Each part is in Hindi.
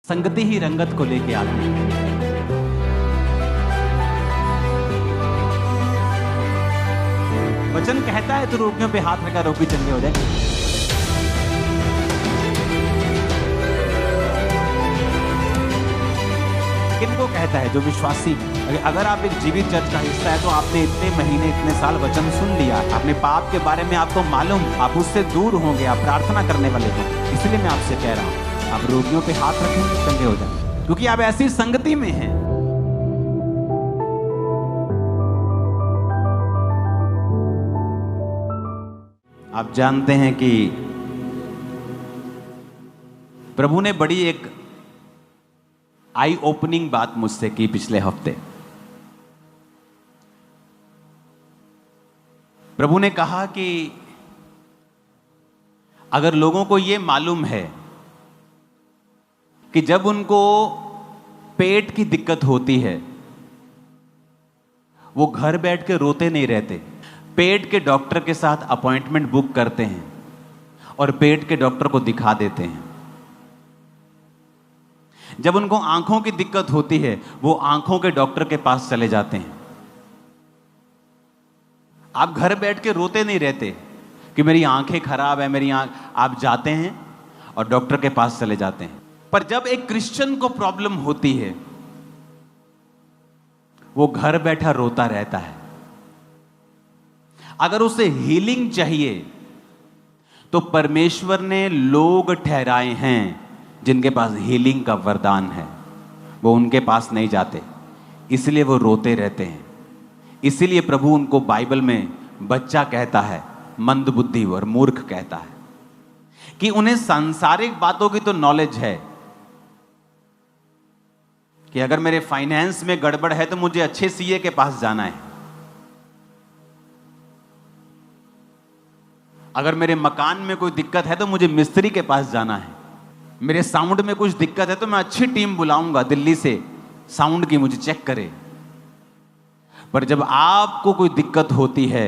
संगति ही रंगत को लेके आती है। वचन कहता है तो रोगियों पे हाथ रखा रोगी चंगे हो जाए। किनको कहता है? जो विश्वासी। अगर आप एक जीवित चर्च का हिस्सा है तो आपने इतने महीने इतने साल वचन सुन लिया, अपने पाप के बारे में आपको मालूम, आप उससे दूर होंगे, आप प्रार्थना करने वाले हो। इसलिए मैं आपसे कह रहा हूं, आप रोगियों पे हाथ रखेंगे चंगे हो जाए, क्योंकि आप ऐसी संगति में हैं। आप जानते हैं कि प्रभु ने बड़ी एक आई ओपनिंग बात मुझसे की पिछले हफ्ते। प्रभु ने कहा कि अगर लोगों को यह मालूम है कि जब उनको पेट की दिक्कत होती है वो घर बैठ के रोते नहीं रहते, पेट के डॉक्टर के साथ अपॉइंटमेंट बुक करते हैं और पेट के डॉक्टर को दिखा देते हैं। जब उनको आंखों की दिक्कत होती है वो आंखों के डॉक्टर के पास चले जाते हैं। आप घर बैठ के रोते नहीं रहते कि मेरी आंखें खराब है, मेरी आंख, आप जाते हैं और डॉक्टर के पास चले जाते हैं। पर जब एक क्रिश्चियन को प्रॉब्लम होती है वो घर बैठा रोता रहता है। अगर उसे हीलिंग चाहिए तो परमेश्वर ने लोग ठहराए हैं जिनके पास हीलिंग का वरदान है, वो उनके पास नहीं जाते, इसलिए वो रोते रहते हैं। इसीलिए प्रभु उनको बाइबल में बच्चा कहता है, मंदबुद्धि और मूर्ख कहता है, कि उन्हें सांसारिक बातों की तो नॉलेज है कि अगर मेरे फाइनेंस में गड़बड़ है तो मुझे अच्छे सीए के पास जाना है, अगर मेरे मकान में कोई दिक्कत है तो मुझे मिस्त्री के पास जाना है, मेरे साउंड में कुछ दिक्कत है तो मैं अच्छी टीम बुलाऊंगा दिल्ली से साउंड की, मुझे चेक करे। पर जब आपको कोई दिक्कत होती है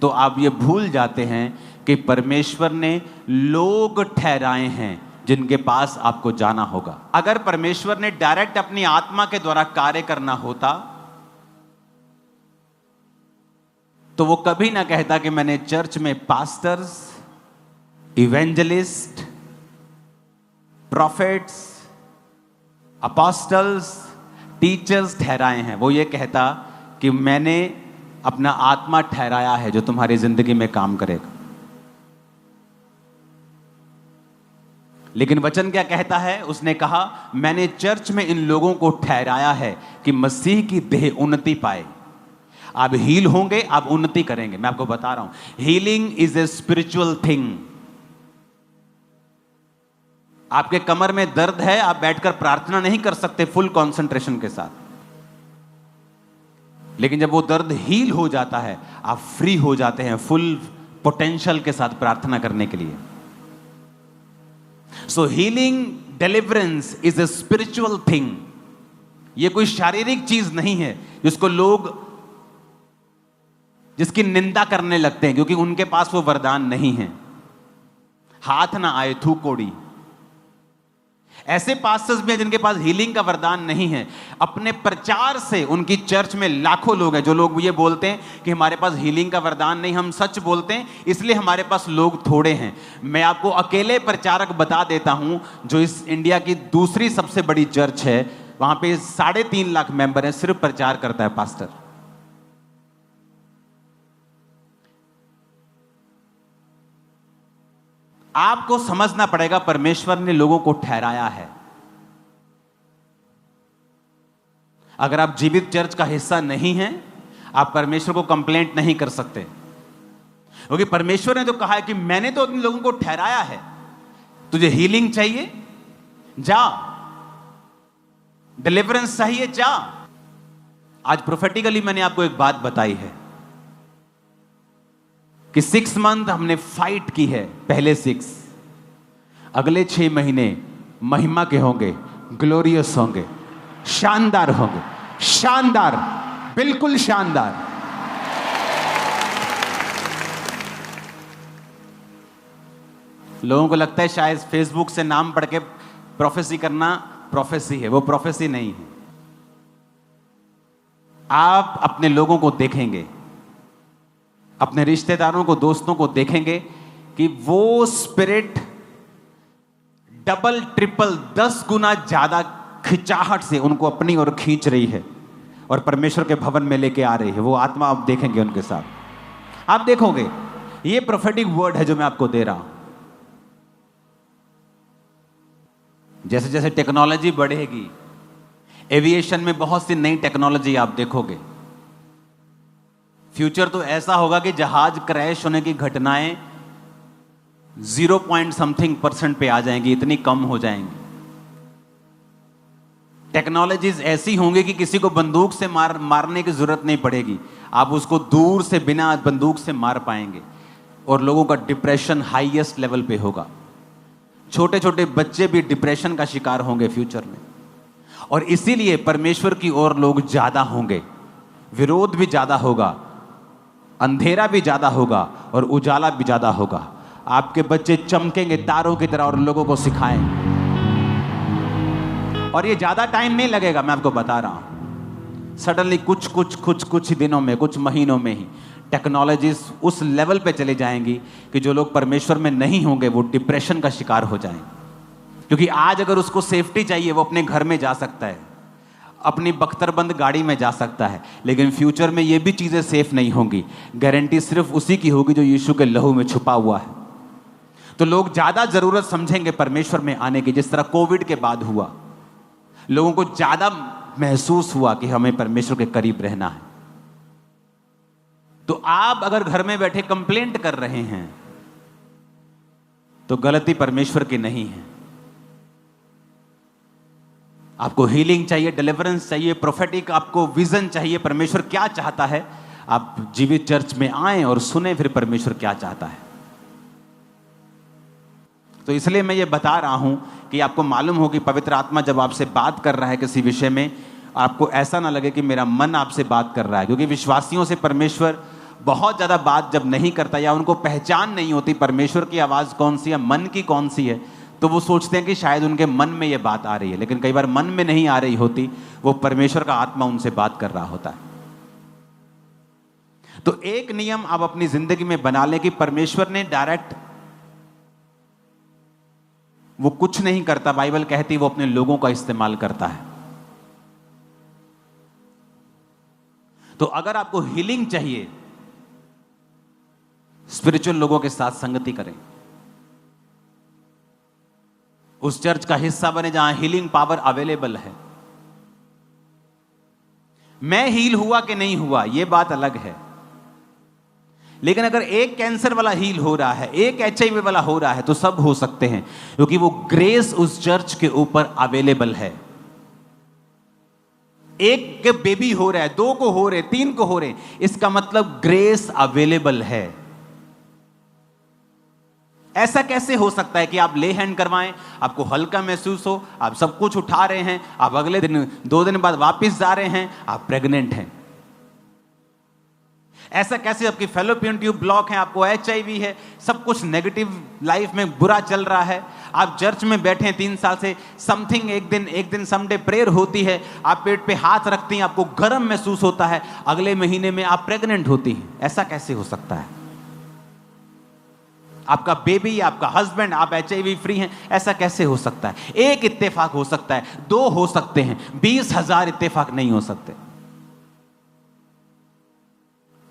तो आप ये भूल जाते हैं कि परमेश्वर ने लोग ठहराए हैं जिनके पास आपको जाना होगा। अगर परमेश्वर ने डायरेक्ट अपनी आत्मा के द्वारा कार्य करना होता तो वो कभी ना कहता कि मैंने चर्च में pastors, evangelist, profits, apostles, teachers ठहराए हैं। वो ये कहता कि मैंने अपना आत्मा ठहराया है जो तुम्हारी जिंदगी में काम करेगा। लेकिन वचन क्या कहता है? उसने कहा मैंने चर्च में इन लोगों को ठहराया है कि मसीह की देह उन्नति पाए। आप हील होंगे, आप उन्नति करेंगे। मैं आपको बता रहा हूं, healing is a spiritual thing. आपके कमर में दर्द है, आप बैठकर प्रार्थना नहीं कर सकते फुल कंसंट्रेशन के साथ, लेकिन जब वो दर्द हील हो जाता है आप फ्री हो जाते हैं फुल पोटेंशियल के साथ प्रार्थना करने के लिए। सो healing, deliverance is a spiritual thing. ये कोई शारीरिक चीज नहीं है जिसको लोग, जिसकी निंदा करने लगते हैं क्योंकि उनके पास वो वरदान नहीं है। हाथ ना आए थू कोड़ी। ऐसे पास्टर्स भी हैं जिनके पास हीलिंग का वरदान नहीं है। अपने प्रचार से उनकी चर्च में लाखों लोग हैं जो लोग ये बोलते हैं कि हमारे पास हीलिंग का वरदान नहीं, हम सच बोलते हैं इसलिए हमारे पास लोग थोड़े हैं। मैं आपको अकेले प्रचारक बता देता हूं जो इस इंडिया की दूसरी सबसे बड़ी चर्च है, वहां पे 3.5 लाख मेंबर हैं, सिर्फ प्रचार करता है पास्टर। आपको समझना पड़ेगा परमेश्वर ने लोगों को ठहराया है। अगर आप जीवित चर्च का हिस्सा नहीं हैं, आप परमेश्वर को कंप्लेंट नहीं कर सकते, क्योंकि परमेश्वर ने तो कहा है कि मैंने तो उन लोगों को ठहराया है। तुझे हीलिंग चाहिए, जा। डिलीवरेंस चाहिए, जा। आज प्रोफेटिकली मैंने आपको एक बात बताई है कि 6 मंथ हमने फाइट की है, पहले 6, अगले 6 महीने महिमा के होंगे, ग्लोरियस होंगे, शानदार होंगे, शानदार, बिल्कुल शानदार। लोगों को लगता है शायद फेसबुक से नाम पढ़ के प्रोफेसी करना प्रोफेसी है, वो प्रोफेसी नहीं है। आप अपने लोगों को देखेंगे, अपने रिश्तेदारों को, दोस्तों को देखेंगे कि वो स्पिरिट डबल ट्रिपल 10 गुना ज्यादा खिंचाहट से उनको अपनी ओर खींच रही है और परमेश्वर के भवन में लेके आ रही है। वो आत्मा आप देखेंगे उनके साथ, आप देखोगे। ये प्रोफेटिक वर्ड है जो मैं आपको दे रहा हूं। जैसे जैसे टेक्नोलॉजी बढ़ेगी, एविएशन में बहुत सी नई टेक्नोलॉजी आप देखोगे। फ्यूचर तो ऐसा होगा कि जहाज क्रैश होने की घटनाएं 0.something% पे आ जाएंगी, इतनी कम हो जाएंगी। टेक्नोलॉजीज ऐसी होंगी कि किसी को बंदूक से मारने की जरूरत नहीं पड़ेगी, आप उसको दूर से बिना बंदूक से मार पाएंगे। और लोगों का डिप्रेशन हाईएस्ट लेवल पे होगा। छोटे छोटे बच्चे भी डिप्रेशन का शिकार होंगे फ्यूचर में। और इसीलिए परमेश्वर की ओर लोग ज्यादा होंगे, विरोध भी ज्यादा होगा, अंधेरा भी ज्यादा होगा और उजाला भी ज्यादा होगा। आपके बच्चे चमकेंगे तारों की तरह और लोगों को सिखाएंगे। और ये ज्यादा टाइम नहीं लगेगा, मैं आपको बता रहा हूं। सडनली कुछ दिनों में, कुछ महीनों में ही टेक्नोलॉजीज उस लेवल पे चले जाएंगी कि जो लोग परमेश्वर में नहीं होंगे वो डिप्रेशन का शिकार हो जाएंगे। क्योंकि आज अगर उसको सेफ्टी चाहिए, वो अपने घर में जा सकता है, अपनी बख्तरबंद गाड़ी में जा सकता है, लेकिन फ्यूचर में ये भी चीजें सेफ नहीं होंगी। गारंटी सिर्फ उसी की होगी जो यीशु के लहू में छुपा हुआ है। तो लोग ज्यादा जरूरत समझेंगे परमेश्वर में आने की। जिस तरह कोविड के बाद हुआ, लोगों को ज्यादा महसूस हुआ कि हमें परमेश्वर के करीब रहना है। तो आप अगर घर में बैठे कंप्लेंट कर रहे हैं तो गलती परमेश्वर की नहीं है। आपको हीलिंग चाहिए, डिलीवरेंस चाहिए, प्रोफेटिक आपको विजन चाहिए, परमेश्वर क्या चाहता है, आप जीवित चर्च में आएं और सुने फिर परमेश्वर क्या चाहता है। तो इसलिए मैं ये बता रहा हूं कि आपको मालूम हो कि पवित्र आत्मा जब आपसे बात कर रहा है किसी विषय में, आपको ऐसा ना लगे कि मेरा मन आपसे बात कर रहा है। क्योंकि विश्वासियों से परमेश्वर बहुत ज्यादा बात जब नहीं करता या उनको पहचान नहीं होती परमेश्वर की आवाज कौन सी है, मन की कौन सी है, तो वो सोचते हैं कि शायद उनके मन में ये बात आ रही है। लेकिन कई बार मन में नहीं आ रही होती, वो परमेश्वर का आत्मा उनसे बात कर रहा होता है। तो एक नियम आप अपनी जिंदगी में बना लें कि परमेश्वर ने डायरेक्ट वो कुछ नहीं करता। बाइबल कहती वो अपने लोगों का इस्तेमाल करता है। तो अगर आपको हीलिंग चाहिए, स्पिरिचुअल लोगों के साथ संगति करें, उस चर्च का हिस्सा बने जहां हीलिंग पावर अवेलेबल है। मैं हील हुआ कि नहीं हुआ यह बात अलग है, लेकिन अगर एक कैंसर वाला हील हो रहा है, एक HIV वाला हो रहा है, तो सब हो सकते हैं, क्योंकि वो ग्रेस उस चर्च के ऊपर अवेलेबल है। एक के बेबी हो रहा है, 2 को हो रहे, 3 को हो रहे, इसका मतलब ग्रेस अवेलेबल है। ऐसा कैसे हो सकता है कि आप ले हैंड करवाएं, आपको हल्का महसूस हो, आप सब कुछ उठा रहे हैं, आप अगले दिन 2 दिन बाद वापस जा रहे हैं, आप प्रेग्नेंट हैं? ऐसा कैसे? आपकी फैलोपियन ट्यूब ब्लॉक है, आपको HIV है, सब कुछ नेगेटिव लाइफ में बुरा चल रहा है, आप चर्च में बैठे हैं 3 साल से, समथिंग एक दिन समडे प्रेयर होती है, आप पेट पे हाथ रखती हैं, आपको गर्म महसूस होता है, अगले महीने में आप प्रेग्नेंट होती हैं। ऐसा कैसे हो सकता है? आपका बेबी, आपका हस्बैंड, आप HIV फ्री हैं, ऐसा कैसे हो सकता है? एक इत्तेफाक हो सकता है, 2 हो सकते हैं, 20,000 इत्तेफाक नहीं हो सकते।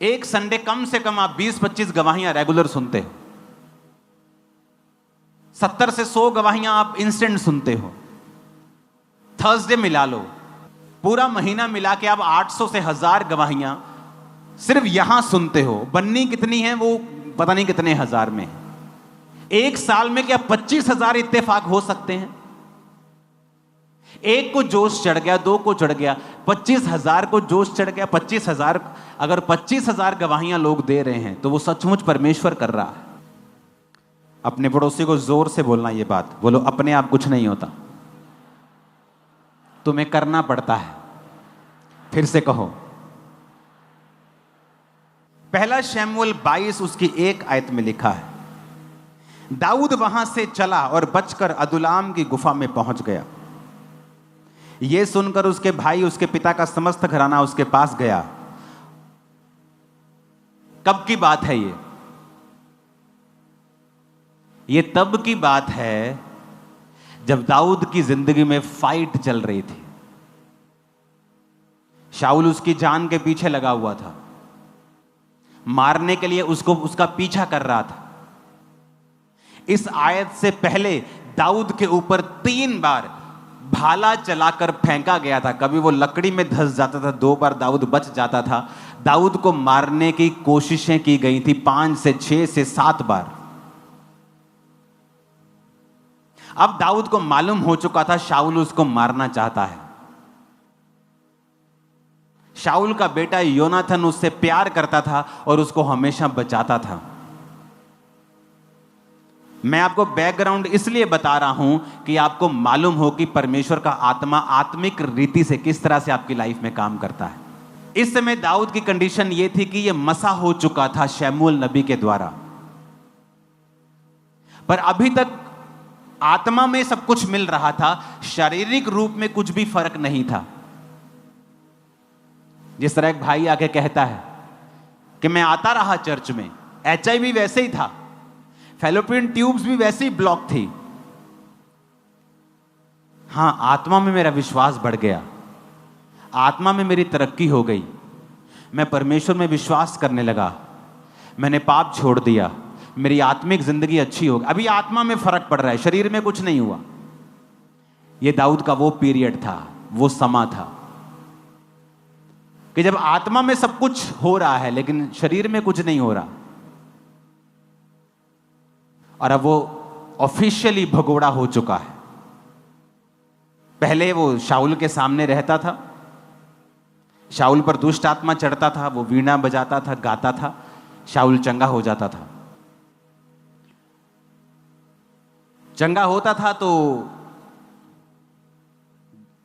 एक संडे कम से कम आप 20-25 गवाहियां रेगुलर सुनते हो, 70 से 100 गवाहियां आप इंस्टेंट सुनते हो। थर्सडे मिला लो, पूरा महीना मिला के आप 800 से 1000 गवाहियां सिर्फ यहां सुनते हो। बननी कितनी है वो पता नहीं कितने हजार में है। एक साल में क्या 25,000 इत्तेफाक हो सकते हैं? एक को जोश चढ़ गया, 2 को चढ़ गया, 25,000 को जोश चढ़ गया। 25,000, अगर 25,000 गवाहियां लोग दे रहे हैं तो वो सचमुच परमेश्वर कर रहा है। अपने पड़ोसी को जोर से बोलना ये बात, बोलो अपने आप कुछ नहीं होता, तुम्हें करना पड़ता है। फिर से कहो, 1 शमूएल 22 उसकी 1 आयत में लिखा है, दाऊद वहां से चला और बचकर अदुल्लाम की गुफा में पहुंच गया। यह सुनकर उसके भाई, उसके पिता का समस्त घराना उसके पास गया। कब की बात है ये तब की बात है जब दाऊद की जिंदगी में फाइट चल रही थी। शाऊल उसकी जान के पीछे लगा हुआ था, मारने के लिए उसका पीछा कर रहा था। इस आयत से पहले दाऊद के ऊपर 3 बार भाला चलाकर फेंका गया था। कभी वो लकड़ी में धंस जाता था, 2 बार दाऊद बच जाता था। दाऊद को मारने की कोशिशें की गई थी 5 से 6 से 7 बार। अब दाऊद को मालूम हो चुका था शाऊल उसको मारना चाहता है। शाऊल का बेटा योनाथन उससे प्यार करता था और उसको हमेशा बचाता था। मैं आपको बैकग्राउंड इसलिए बता रहा हूं कि आपको मालूम हो कि परमेश्वर का आत्मा आत्मिक रीति से किस तरह से आपकी लाइफ में काम करता है। इस समय दाऊद की कंडीशन यह थी कि यह मसा हो चुका था शमूएल नबी के द्वारा, पर अभी तक आत्मा में सब कुछ मिल रहा था, शारीरिक रूप में कुछ भी फर्क नहीं था। जिस तरह एक भाई आके कहता है कि मैं आता रहा चर्च में, HIV वैसे ही था, फैलोपियन ट्यूब्स भी वैसे ही ब्लॉक थी। हां, आत्मा में मेरा विश्वास बढ़ गया, आत्मा में मेरी तरक्की हो गई, मैं परमेश्वर में विश्वास करने लगा, मैंने पाप छोड़ दिया, मेरी आत्मिक जिंदगी अच्छी हो गई। अभी आत्मा में फर्क पड़ रहा है, शरीर में कुछ नहीं हुआ। यह दाऊद का वो पीरियड था, वो समा था कि जब आत्मा में सब कुछ हो रहा है लेकिन शरीर में कुछ नहीं हो रहा। और अब वो ऑफिशियली भगोड़ा हो चुका है। पहले वो शाऊल के सामने रहता था, शाऊल पर दुष्ट आत्मा चढ़ता था, वो वीणा बजाता था, गाता था, शाऊल चंगा हो जाता था। चंगा होता था तो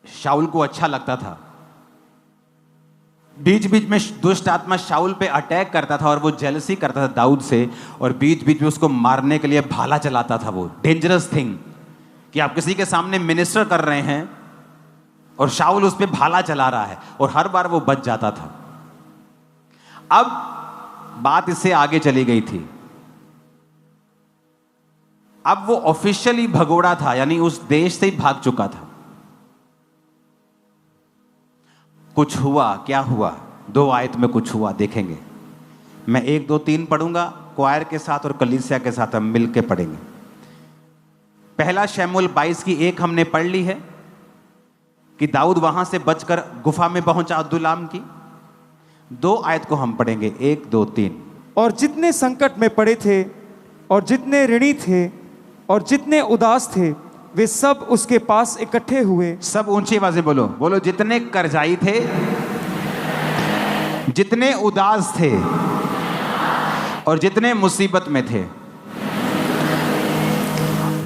शाऊल को अच्छा लगता था। बीच बीच में दुष्ट आत्मा शाऊल पे अटैक करता था और वो जेलसी करता था दाऊद से, और बीच बीच में उसको मारने के लिए भाला चलाता था। वो डेंजरस थिंग कि आप किसी के सामने मिनिस्टर कर रहे हैं और शाऊल उस पे भाला चला रहा है, और हर बार वो बच जाता था। अब बात इससे आगे चली गई थी। अब वो ऑफिशियली भगोड़ा था, यानी उस देश से ही भाग चुका था। कुछ हुआ, क्या हुआ? 2 आयत में कुछ हुआ, देखेंगे। मैं 1, 2, 3 पढ़ूंगा, क्वायर के साथ और कलीसिया के साथ हम मिलके पढ़ेंगे। पहला शमूएल 22 की 1 हमने पढ़ ली है कि दाऊद वहां से बचकर गुफा में पहुंचा अदुल्लाम की। 2 आयत को हम पढ़ेंगे, 1, 2, 3। और जितने संकट में पड़े थे और जितने ऋणी थे और जितने उदास थे, वे सब उसके पास इकट्ठे हुए। सब ऊंची आवाज़ बोलो, बोलो। जितने कर्जाई थे, जितने उदास थे और जितने मुसीबत में थे,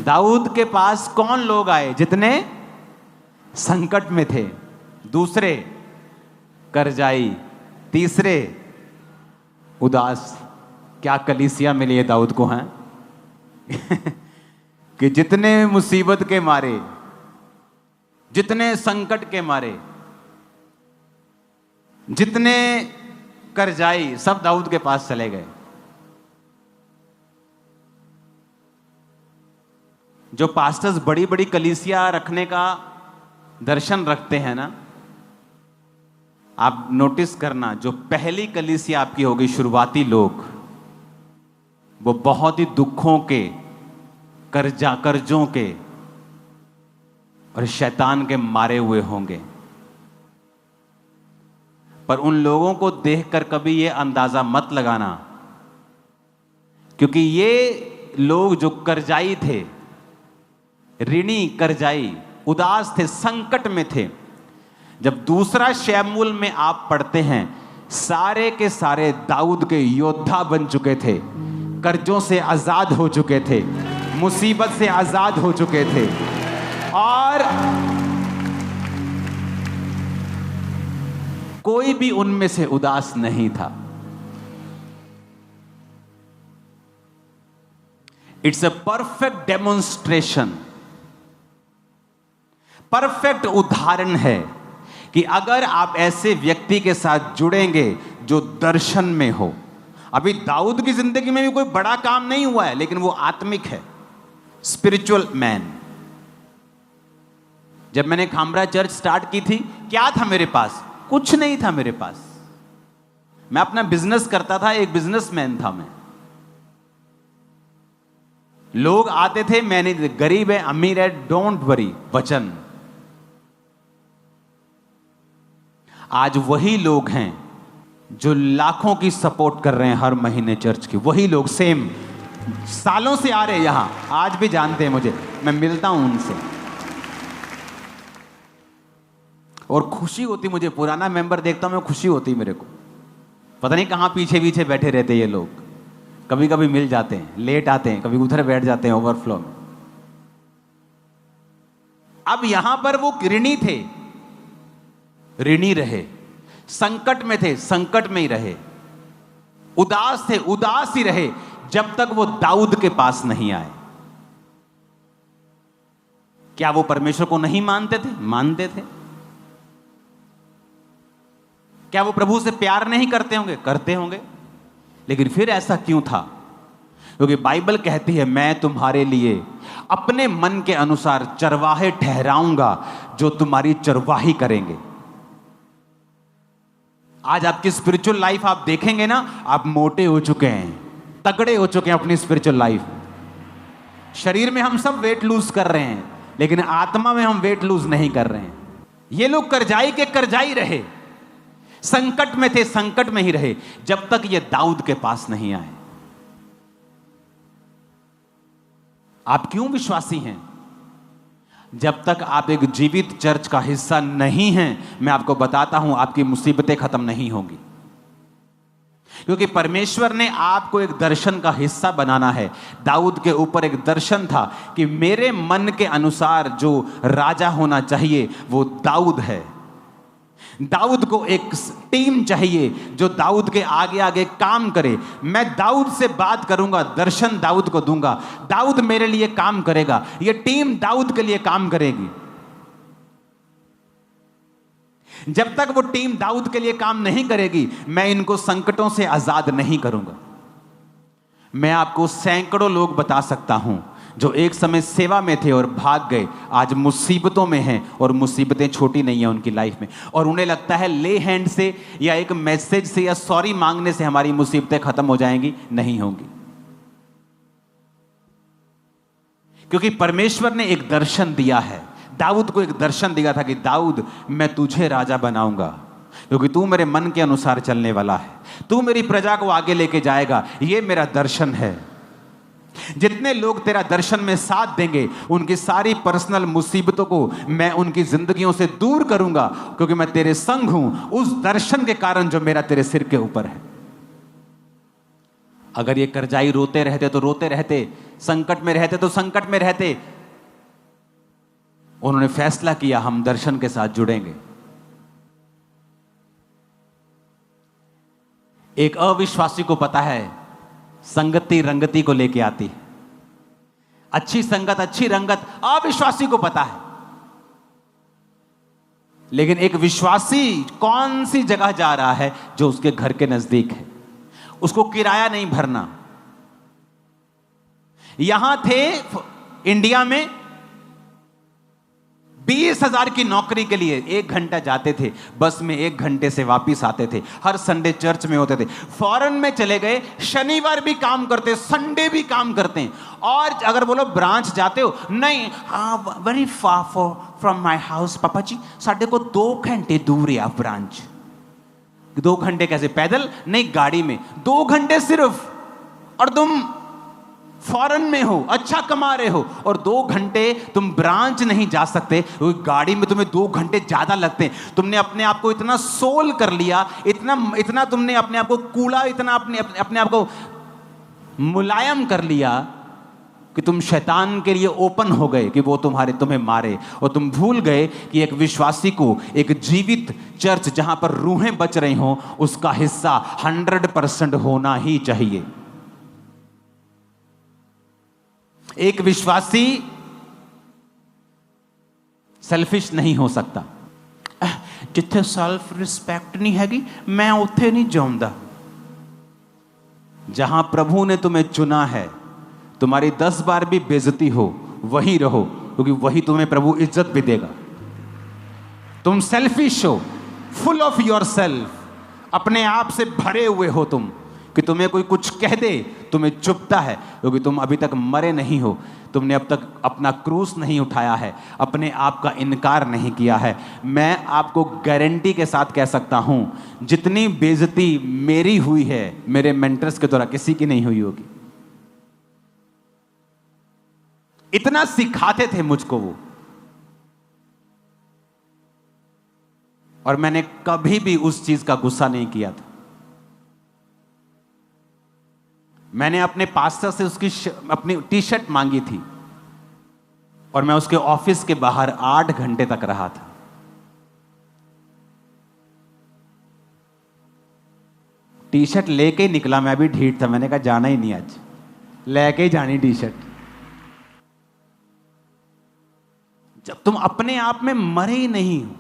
दाऊद के पास कौन लोग आए? जितने संकट में थे, दूसरे कर्जाई, तीसरे उदास। क्या कलीसिया मिली है दाऊद को, हैं? कि जितने मुसीबत के मारे, जितने संकट के मारे, जितने कर्जाई, सब दाऊद के पास चले गए। जो पास्टर्स बड़ी बड़ी कलीसिया रखने का दर्शन रखते हैं ना, आप नोटिस करना, जो पहली कलीसिया आपकी होगी, शुरुआती लोग, वो बहुत ही दुखों के, कर्जों के और शैतान के मारे हुए होंगे। पर उन लोगों को देखकर कभी ये अंदाजा मत लगाना, क्योंकि ये लोग जो कर्जाई थे, ऋणी कर्जाई, उदास थे, संकट में थे, जब दूसरा शमूएल में आप पढ़ते हैं, सारे के सारे दाऊद के योद्धा बन चुके थे, कर्जों से आजाद हो चुके थे, मुसीबत से आजाद हो चुके थे, और कोई भी उनमें से उदास नहीं था। It's a perfect demonstration, perfect उदाहरण है कि अगर आप ऐसे व्यक्ति के साथ जुड़ेंगे जो दर्शन में हो। अभी दाऊद की जिंदगी में भी कोई बड़ा काम नहीं हुआ है, लेकिन वो आत्मिक है, स्पिरिचुअल मैन। जब मैंने खामरा चर्च स्टार्ट की थी, क्या था मेरे पास? कुछ नहीं था मेरे पास। मैं अपना बिजनेस करता था, एक बिजनेसमैन था मैं। लोग आते थे, मैंने गरीब है अमीर है डोंट वरी, वचन। आज वही लोग हैं जो लाखों की सपोर्ट कर रहे हैं हर महीने चर्च की। वही लोग सेम सालों से आ रहे हैं यहां, आज भी जानते हैं मुझे, मैं मिलता हूं उनसे और खुशी होती मुझे। पुराना मेंबर देखता हूं मैं, खुशी होती मेरे को। पता नहीं कहां पीछे पीछे बैठे रहते ये लोग, कभी कभी मिल जाते हैं, लेट आते हैं, कभी उधर बैठ जाते हैं ओवरफ्लो में। अब यहां पर वो ऋणी थे, ऋणी रहे, संकट में थे, संकट में ही रहे, उदास थे, उदास ही रहे, जब तक वो दाऊद के पास नहीं आए। क्या वो परमेश्वर को नहीं मानते थे? मानते थे। क्या वो प्रभु से प्यार नहीं करते होंगे? करते होंगे। लेकिन फिर ऐसा क्यों था? क्योंकि बाइबल कहती है, मैं तुम्हारे लिए अपने मन के अनुसार चरवाहे ठहराऊंगा जो तुम्हारी चरवाही करेंगे। आज आपकी स्पिरिचुअल लाइफ आप देखेंगे ना, आप मोटे हो चुके हैं, तगड़े हो चुके हैं अपनी स्पिरिचुअल लाइफ। शरीर में हम सब वेट लूज कर रहे हैं, लेकिन आत्मा में हम वेट लूज नहीं कर रहे हैं। ये लोग करजाई के करजाई रहे, संकट में थे, संकट में ही रहे, जब तक ये दाऊद के पास नहीं आए। आप क्यों विश्वासी हैं? जब तक आप एक जीवित चर्च का हिस्सा नहीं हैं, मैं आपको बताता हूं, आपकी मुसीबतें खत्म नहीं होंगी। क्योंकि परमेश्वर ने आपको एक दर्शन का हिस्सा बनाना है। दाऊद के ऊपर एक दर्शन था कि मेरे मन के अनुसार जो राजा होना चाहिए वो दाऊद है। दाऊद को एक टीम चाहिए जो दाऊद के आगे आगे काम करे। मैं दाऊद से बात करूंगा, दर्शन दाऊद को दूंगा, दाऊद मेरे लिए काम करेगा, ये टीम दाऊद के लिए काम करेगी। जब तक वो टीम दाऊद के लिए काम नहीं करेगी, मैं इनको संकटों से आजाद नहीं करूंगा। मैं आपको सैकड़ों लोग बता सकता हूं जो एक समय सेवा में थे और भाग गए, आज मुसीबतों में हैं, और मुसीबतें छोटी नहीं है उनकी लाइफ में, और उन्हें लगता है ले हैंड से या एक मैसेज से या सॉरी मांगने से हमारी मुसीबतें खत्म हो जाएंगी। नहीं होंगी। क्योंकि परमेश्वर ने एक दर्शन दिया है, दाऊद को एक दर्शन दिया था कि दाऊद, मैं तुझे राजा बनाऊंगा क्योंकि तू मेरे मन के अनुसार चलने वाला है, तू मेरी प्रजा को आगे लेके जाएगा। ये मेरा दर्शन है। जितने लोग तेरा दर्शन में साथ देंगे, उनकी सारी पर्सनल मुसीबतों को मैं उनकी जिंदगियों से दूर करूंगा, क्योंकि मैं तेरे संग हूं उस दर्शन के कारण जो मेरा तेरे सिर के ऊपर है। अगर ये करजाई रोते रहते तो रोते रहते, संकट में रहते तो संकट में रहते। उन्होंने फैसला किया, हम दर्शन के साथ जुड़ेंगे। एक अविश्वासी को पता है संगति रंगति को लेके आती है। अच्छी संगत, अच्छी रंगत अविश्वासी को पता है। लेकिन एक विश्वासी कौन सी जगह जा रहा है जो उसके घर के नजदीक है, उसको किराया नहीं भरना। यहां थे इंडिया में 20,000 की नौकरी के लिए 1 घंटा जाते थे, बस में 1 घंटे से वापिस आते थे, हर संडे चर्च में होते थे। फॉरेन में चले गए, शनिवार भी काम करते, संडे भी काम करते हैं। और अगर बोलो ब्रांच जाते हो, नहीं, हाँ very far from my house पापा जी, साढ़े को 2 घंटे दूर है ब्रांच। 2 घंटे कैसे? पैदल नहीं, गाड़ी में 2 घंटे सिर्फ। और तुम फॉरेन में हो, अच्छा कमा रहे हो, और 2 घंटे तुम ब्रांच नहीं जा सकते क्योंकि गाड़ी में तुम्हें 2 घंटे ज्यादा लगते हैं। तुमने अपने आप को इतना सोल कर लिया, इतना तुमने अपने आप को कूड़ा, इतना अपने आप को मुलायम कर लिया कि तुम शैतान के लिए ओपन हो गए कि वो तुम्हें मारे, और तुम भूल गए कि एक विश्वासी को एक जीवित चर्च जहां पर रूहें बच रही हों, उसका हिस्सा 100% होना ही चाहिए। एक विश्वासी सेल्फिश नहीं हो सकता। जिथे सेल्फ रिस्पेक्ट नहीं हैगी मैं उत्थे नहीं जाऊंगा। जहां प्रभु ने तुम्हें चुना है, तुम्हारी 10 बार भी बेइज्जती हो वहीं रहो, क्योंकि वही तुम्हें प्रभु इज्जत भी देगा। तुम सेल्फिश हो, फुल ऑफ योर सेल्फ, अपने आप से भरे हुए हो तुम, कि तुम्हें कोई कुछ कह दे तुम्हें चुभता है, क्योंकि तुम अभी तक मरे नहीं हो। तुमने अब तक अपना क्रूस नहीं उठाया है, अपने आप का इनकार नहीं किया है। मैं आपको गारंटी के साथ कह सकता हूं, जितनी बेइज्जती मेरी हुई है मेरे मेंटर्स के द्वारा किसी की नहीं हुई होगी। इतना सिखाते थे मुझको वो, और मैंने कभी भी उस चीज का गुस्सा नहीं किया था। मैंने अपने पास्टर से उसकी अपनी टी शर्ट मांगी थी, और मैं उसके ऑफिस के बाहर 8 घंटे तक रहा था। टी शर्ट लेके ही निकला, मैं भी ढीठ था, मैंने कहा जाना ही नहीं, आज लेके ही जानी टी शर्ट। जब तुम अपने आप में मरे ही नहीं हो,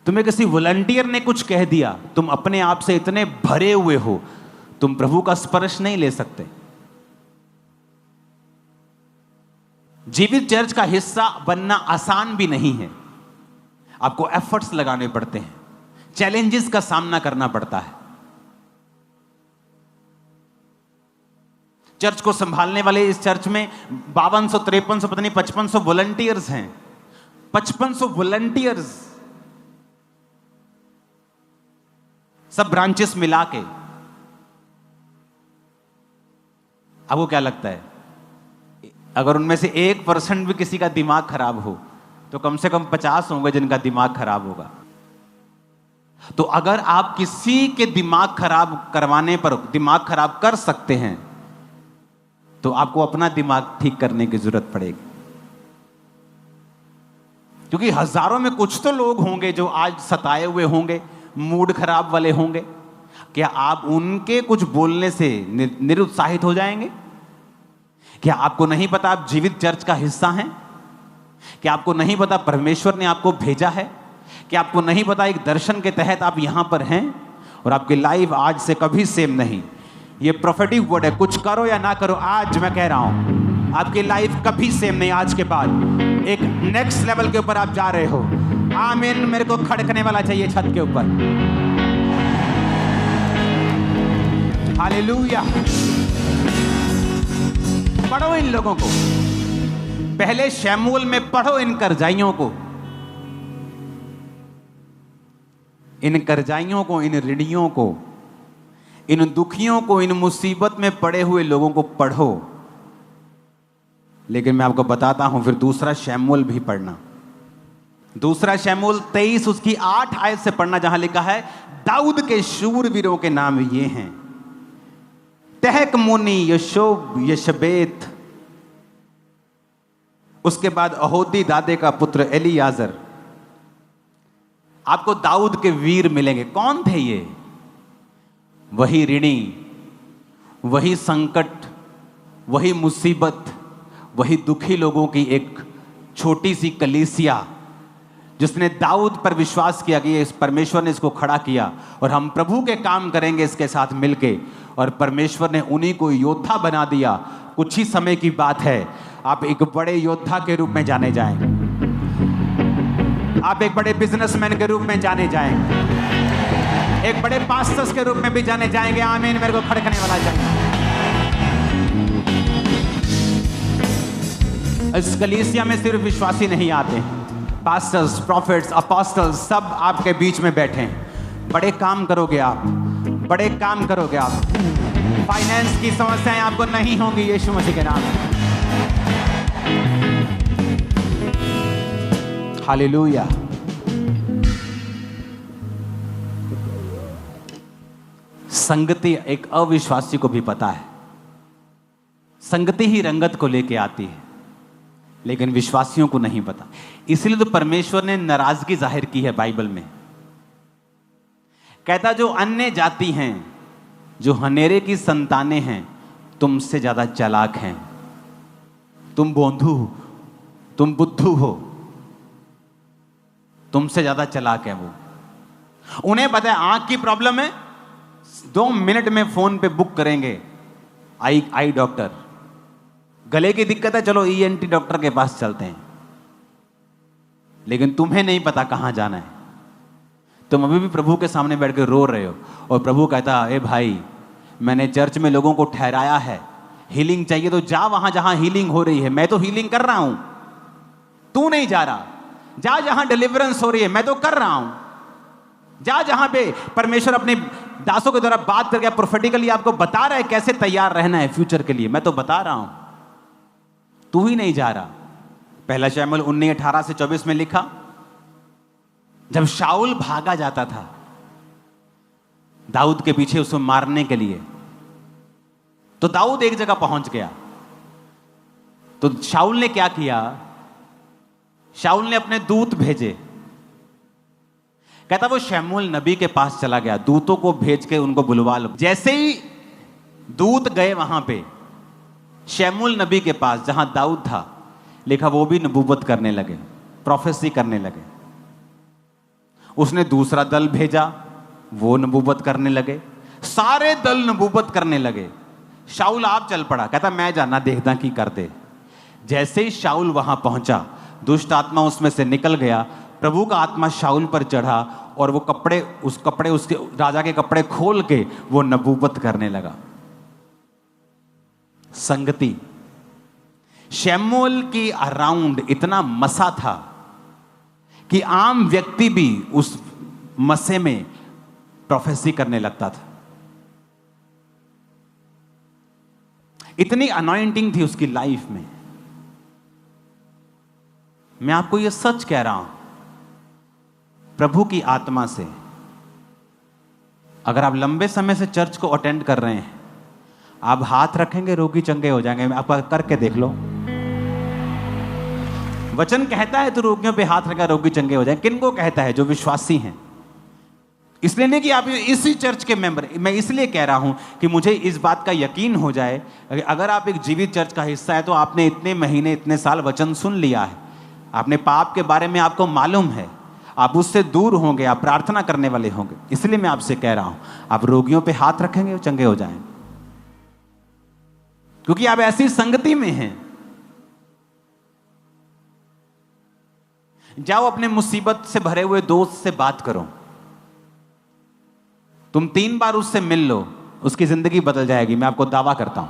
तुम्हें किसी वॉलंटियर ने कुछ कह दिया, तुम अपने आप से इतने भरे हुए हो, तुम प्रभु का स्पर्श नहीं ले सकते। जीवित चर्च का हिस्सा बनना आसान भी नहीं है। आपको एफर्ट्स लगाने पड़ते हैं, चैलेंजेस का सामना करना पड़ता है। चर्च को संभालने वाले इस चर्च में 5200, 5300, पता नहीं 5500 वॉलंटियर्स हैं। 5500 वॉलंटियर्स, सब ब्रांचेस मिला के। आपको क्या लगता है, अगर उनमें से 1% भी किसी का दिमाग खराब हो तो कम से कम 50 होंगे जिनका दिमाग खराब होगा। तो अगर आप किसी के दिमाग खराब करवाने पर दिमाग खराब कर सकते हैं, तो आपको अपना दिमाग ठीक करने की जरूरत पड़ेगी। क्योंकि हजारों में कुछ तो लोग होंगे जो आज सताए हुए होंगे, मूड खराब वाले होंगे। क्या आप उनके कुछ बोलने से निरुत्साहित हो जाएंगे? क्या आपको नहीं पता आप जीवित चर्च का हिस्सा हैं? क्या आपको नहीं पता परमेश्वर ने आपको भेजा है? क्या आपको नहीं पता एक दर्शन के तहत आप यहां पर हैं और आपकी लाइफ आज से कभी सेम नहीं? ये प्रोफेटिक वर्ड है, कुछ करो या ना करो, आज मैं कह रहा हूं आपकी लाइफ कभी सेम नहीं। आज के बाद एक नेक्स्ट लेवल के ऊपर आप जा रहे हो। आमीन। मेरे को खड़कने वाला चाहिए छत के ऊपर। हालेलुया। पढ़ो इन लोगों को, पहले शमूएल में पढ़ो इन करजाइयों को, इन करजाइयों को, इन ऋणियों को, इन दुखियों को, इन मुसीबत में पड़े हुए लोगों को पढ़ो। लेकिन मैं आपको बताता हूं, फिर दूसरा शमूएल भी पढ़ना। दूसरा शमूएल 23 उसकी 8 आयत से पढ़ना, जहां लिखा है दाऊद के शूरवीरों के नाम ये हैं, तहकमोनी, यशोब, यशबेत, उसके बाद अहोदी दादे का पुत्र एलियाजर। आपको दाऊद के वीर मिलेंगे। कौन थे ये? वही ऋणी, वही संकट, वही मुसीबत, वही दुखी लोगों की एक छोटी सी कलीसिया, जिसने दाऊद पर विश्वास किया कि इस परमेश्वर ने इसको खड़ा किया और हम प्रभु के काम करेंगे इसके साथ मिलके, और परमेश्वर ने उन्हीं को योद्धा बना दिया। कुछ ही समय की बात है, आप एक बड़े योद्धा के रूप में जाने जाएंगे, आप एक बड़े बिजनेसमैन के रूप में जाने जाएंगे, एक बड़े पास्टर्स के रूप में भी जाने जाएंगे। आमीन। मेरे को खड़कने वाला चाहिए। इस कलीसिया में सिर्फ विश्वासी नहीं आते, पास्टर्स, प्रॉफिट्स, अपोस्टल्स सब आपके बीच में बैठे हैं। बड़े काम करोगे आप, बड़े काम करोगे आप। फाइनेंस की समस्याएं आपको नहीं होंगी यीशु मसीह के नाम में। हालेलुया। संगति एक अविश्वासी को भी पता है, संगति ही रंगत को लेके आती है, लेकिन विश्वासियों को नहीं पता। इसलिए तो परमेश्वर ने नाराजगी जाहिर की है बाइबल में। कहता जो अन्य जाति हैं, जो हनेरे की संतानें हैं, तुमसे ज्यादा चालाक हैं। तुम बोंधू हो, तुम बुद्धू हो, तुमसे ज्यादा चालाक है वो। उन्हें पता है आंख की प्रॉब्लम है, 2 मिनट में फोन पे बुक करेंगे आई डॉक्टर। गले की दिक्कत है, चलो ENT डॉक्टर के पास चलते हैं। लेकिन तुम्हें नहीं पता कहां जाना है। तुम अभी भी प्रभु के सामने बैठ के रो रहे हो और प्रभु कहता है, ए भाई, मैंने चर्च में लोगों को ठहराया है, हीलिंग चाहिए तो जा वहां जहां हीलिंग हो रही है। मैं तो हीलिंग कर रहा हूं, तू नहीं जा रहा। जा जहां डिलीवरेंस हो रही है, मैं तो कर रहा हूं। जा जहां पे परमेश्वर अपने दासों के द्वारा बात करके प्रोफेटिकली आपको बता रहा है कैसे तैयार रहना है फ्यूचर के लिए, मैं तो बता रहा हूं, तू ही नहीं जा रहा। पहला शमूएल 19:18 से 24 में लिखा, जब शाऊल भागा जाता था दाऊद के पीछे उसको मारने के लिए, तो दाऊद एक जगह पहुंच गया। तो शाऊल ने क्या किया? शाऊल ने अपने दूत भेजे। कहता वो शमूएल नबी के पास चला गया, दूतों को भेज के उनको बुलवा लो। जैसे ही दूत गए वहां पे शमूएल नबी के पास जहां दाऊद था, लिखा वो भी नबूवत करने लगे, प्रोफेसी करने लगे। उसने दूसरा दल भेजा, वो नबूवत करने लगे। सारे दल नबूवत करने लगे। शाऊल आप चल पड़ा, कहता मैं जाना देखता की कर दे। जैसे ही शाऊल वहां पहुंचा, दुष्ट आत्मा उसमें से निकल गया। प्रभु का आत्मा शाऊल पर चढ़ा और वो कपड़े उसके राजा के कपड़े खोल के वो नबूवत करने लगा। संगति शमूएल की अराउंड इतना मसा था कि आम व्यक्ति भी उस मसे में प्रोफेसी करने लगता था। इतनी अनॉइंटिंग थी उसकी लाइफ में। मैं आपको यह सच कह रहा हूं, प्रभु की आत्मा से अगर आप लंबे समय से चर्च को अटेंड कर रहे हैं, आप हाथ रखेंगे रोगी चंगे हो जाएंगे। आप करके देख लो। वचन कहता है तो रोगियों पे हाथ रखा रोगी चंगे हो जाए। किन को कहता है? जो विश्वासी हैं। इसलिए नहीं कि आप इसी चर्च के मेंबर। मैं इसलिए कह रहा हूं कि मुझे इस बात का यकीन हो जाए, अगर आप एक जीवित चर्च का हिस्सा है तो आपने इतने महीने इतने साल वचन सुन लिया है, आपने पाप के बारे में आपको मालूम है, आप उससे दूर होंगे, आप प्रार्थना करने वाले होंगे। इसलिए मैं आपसे कह रहा हूं, आप रोगियों पे हाथ रखेंगे चंगे हो जाएं, क्योंकि आप ऐसी संगति में हैं। जाओ अपने मुसीबत से भरे हुए दोस्त से बात करो। तुम 3 बार उससे मिल लो, उसकी जिंदगी बदल जाएगी, मैं आपको दावा करता हूं।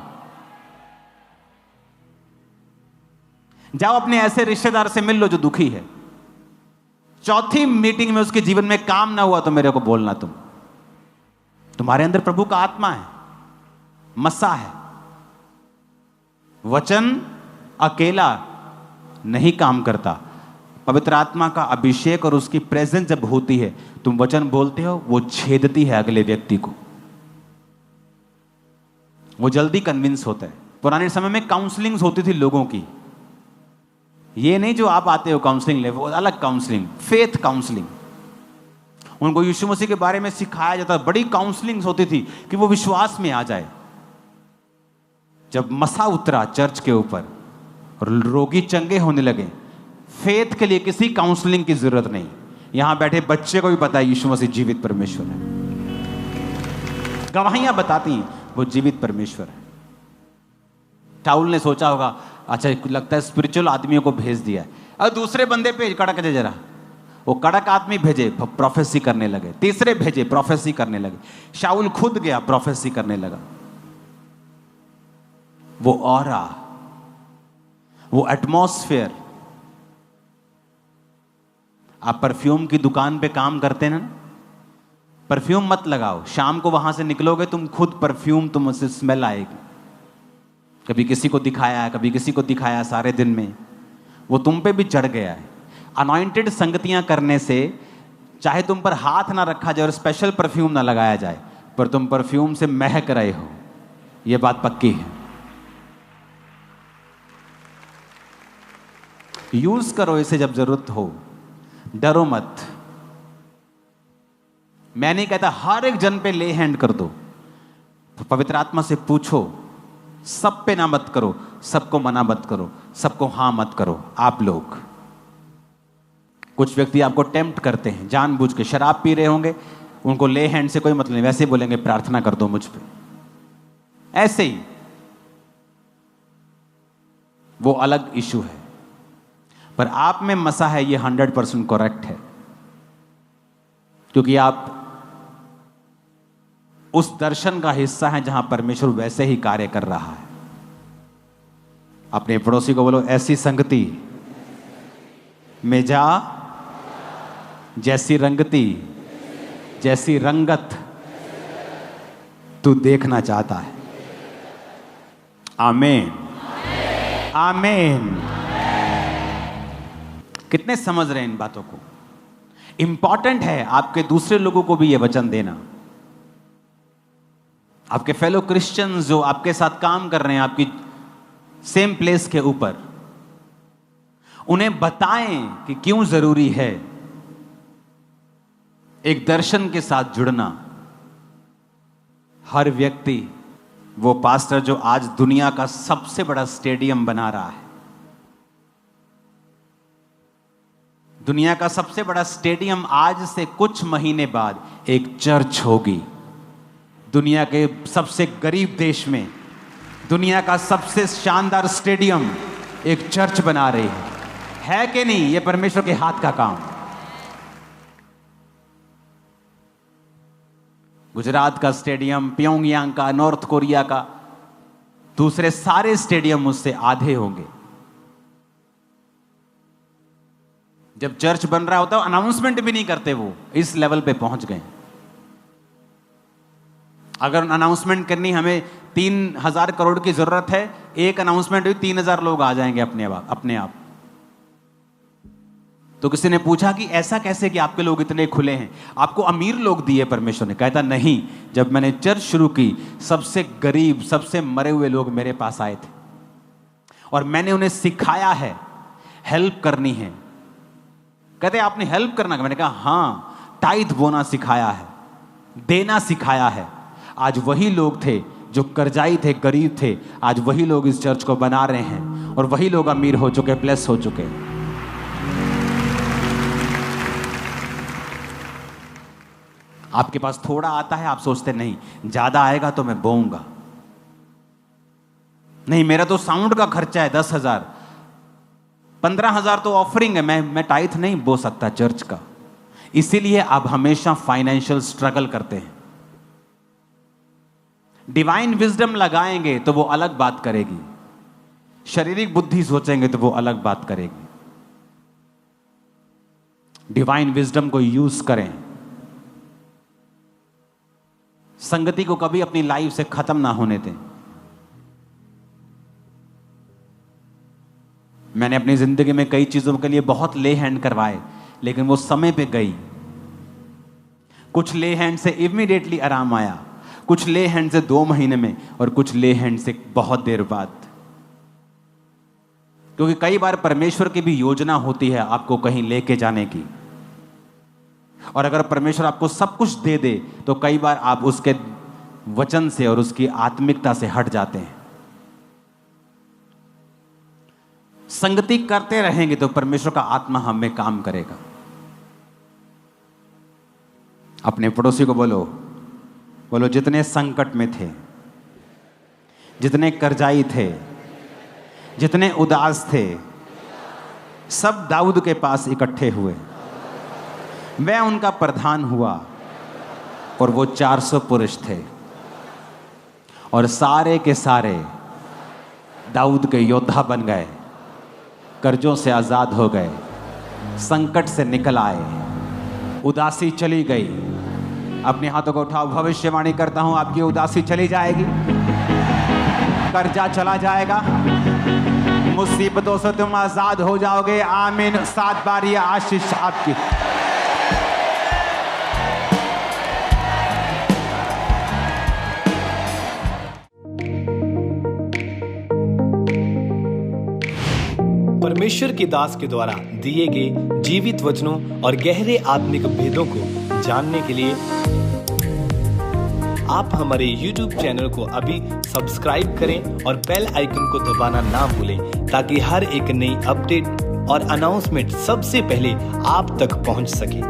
जाओ अपने ऐसे रिश्तेदार से मिल लो जो दुखी है। 4थी मीटिंग में उसके जीवन में काम ना हुआ तो मेरे को बोलना। तुम्हारे अंदर प्रभु का आत्मा है, मसा है। वचन अकेला नहीं काम करता। पवित्र आत्मा का अभिषेक और उसकी प्रेजेंस जब होती है, तुम वचन बोलते हो, वो छेदती है अगले व्यक्ति को, वो जल्दी कन्विंस होता है। पुराने समय में काउंसलिंग होती थी लोगों की। ये नहीं जो आप आते हो काउंसलिंग ले, वो अलग काउंसलिंग, फेथ काउंसलिंग। उनको यीशु मसीह के बारे में सिखाया जाता, बड़ी काउंसलिंग होती थी कि वो विश्वास में आ जाए। जब मसा उतरा चर्च के ऊपर और रोगी चंगे होने लगे, फेथ के लिए किसी काउंसलिंग की जरूरत नहीं। यहां बैठे बच्चे को भी पता है यीशु मसीह जीवित परमेश्वर है। गवाहियां बताती हैं वो जीवित परमेश्वर है। शाऊल ने सोचा होगा, अच्छा लगता है स्पिरिचुअल आदमियों को भेज दिया है, और दूसरे बंदे पे कड़क दे जरा। वो कड़क आदमी भेजे, प्रोफेसी करने लगे। तीसरे भेजे, प्रोफेसी करने लगे। शाऊल खुद गया, प्रोफेसी करने लगा। वो ऑरा, वो एटमॉस्फेयर। आप परफ्यूम की दुकान पे काम करते ना, परफ्यूम मत लगाओ। शाम को वहां से निकलोगे तुम खुद परफ्यूम, तुमसे स्मेल आएगी। कभी किसी को दिखाया है, कभी किसी को दिखाया, सारे दिन में वो तुम पे भी चढ़ गया है। अनॉइंटेड संगतियां करने से चाहे तुम पर हाथ ना रखा जाए और स्पेशल परफ्यूम ना लगाया जाए, पर तुम परफ्यूम से महक रहे हो, यह बात पक्की है। यूज करो इसे जब जरूरत हो, डरो मत। मैं नहीं कहता हर एक जन पे ले हैंड कर दो, तो पवित्र आत्मा से पूछो। सब पे ना मत करो, सबको मना मत करो, सबको हां मत करो। आप लोग कुछ व्यक्ति आपको टेम्प्ट करते हैं, जानबूझ के शराब पी रहे होंगे, उनको ले हैंड से कोई मतलब नहीं, वैसे बोलेंगे प्रार्थना कर दो मुझ पे, ऐसे ही, वो अलग इशू है। पर आप में मसा है, ये 100% करेक्ट है, क्योंकि आप उस दर्शन का हिस्सा हैं जहां परमेश्वर वैसे ही कार्य कर रहा है। अपने पड़ोसी को बोलो, ऐसी संगति में जा जैसी रंगती, जैसी रंगत तू देखना चाहता है। आमीन, आमीन। कितने समझ रहे हैं इन बातों को? इंपॉर्टेंट है आपके दूसरे लोगों को भी यह वचन देना। आपके फेलो क्रिश्चियंस जो आपके साथ काम कर रहे हैं, आपकी सेम प्लेस के ऊपर, उन्हें बताएं कि क्यों जरूरी है एक दर्शन के साथ जुड़ना। हर व्यक्ति, वो पास्टर जो आज दुनिया का सबसे बड़ा स्टेडियम बना रहा है, दुनिया का सबसे बड़ा स्टेडियम आज से कुछ महीने बाद एक चर्च होगी। दुनिया के सबसे गरीब देश में दुनिया का सबसे शानदार स्टेडियम एक चर्च बना रही है कि नहीं? ये परमेश्वर के हाथ का काम। गुजरात का स्टेडियम, प्योंगयांग का, नॉर्थ कोरिया का, दूसरे सारे स्टेडियम उससे आधे होंगे। जब चर्च बन रहा होता है अनाउंसमेंट भी नहीं करते, वो इस लेवल पे पहुंच गए। अगर अनाउंसमेंट करनी हमें 3000 करोड़ की जरूरत है, एक अनाउंसमेंट भी 3000 लोग आ जाएंगे अपने आप। तो किसी ने पूछा कि ऐसा कैसे कि आपके लोग इतने खुले हैं? आपको अमीर लोग दिए परमेश्वर ने? कहता नहीं, जब मैंने चर्च शुरू की सबसे गरीब, सबसे मरे हुए लोग मेरे पास आए थे और मैंने उन्हें सिखाया है हेल्प करनी है। कहते आपने हेल्प करना? मैंने कहा हाँ, टाइथ बोना सिखाया है, देना सिखाया है। आज वही लोग थे जो कर्जाई थे, गरीब थे, आज वही लोग इस चर्च को बना रहे हैं और वही लोग अमीर हो चुके, प्लस हो चुके। आपके पास थोड़ा आता है, आप सोचते नहीं ज्यादा आएगा तो मैं बोऊंगा, नहीं मेरा तो साउंड का खर्चा है 10,000, 15,000 तो ऑफरिंग है, मैं टाइथ नहीं बो सकता चर्च का। इसीलिए आप हमेशा फाइनेंशियल स्ट्रगल करते हैं। डिवाइन विजडम लगाएंगे तो वो अलग बात करेगी, शारीरिक बुद्धि सोचेंगे तो वो अलग बात करेगी। डिवाइन विजडम को यूज करें। संगति को कभी अपनी लाइफ से खत्म ना होने दें। मैंने अपनी जिंदगी में कई चीजों के लिए बहुत ले हैंड करवाए, लेकिन वो समय पे गई। कुछ ले हैंड से इमीडिएटली आराम आया, कुछ ले हैंड से 2 महीने में, और कुछ ले हैंड से बहुत देर बाद। क्योंकि कई बार परमेश्वर की भी योजना होती है आपको कहीं लेके जाने की, और अगर परमेश्वर आपको सब कुछ दे दे तो कई बार आप उसके वचन से और उसकी आत्मिकता से हट जाते हैं। संगति करते रहेंगे तो परमेश्वर का आत्मा हम में काम करेगा। अपने पड़ोसी को बोलो, जितने संकट में थे, जितने कर्जाई थे, जितने उदास थे, सब दाऊद के पास इकट्ठे हुए। वह उनका प्रधान हुआ और वो 400 पुरुष थे, और सारे के सारे दाऊद के योद्धा बन गए, कर्जों से आजाद हो गए, संकट से निकल आए, उदासी चली गई। अपने हाथों को उठाओ, भविष्यवाणी करता हूं आपकी उदासी चली जाएगी, कर्जा चला जाएगा, मुसीबतों से तुम आजाद हो जाओगे। आमीन। 7 बार ये आशीष आपकी। परमेश्वर के दास के द्वारा दिए गए जीवित वचनों और गहरे आत्मिक भेदों को जानने के लिए आप हमारे YouTube चैनल को अभी सब्सक्राइब करें और बेल आइकन को दबाना ना भूलें, ताकि हर एक नई अपडेट और अनाउंसमेंट सबसे पहले आप तक पहुंच सके।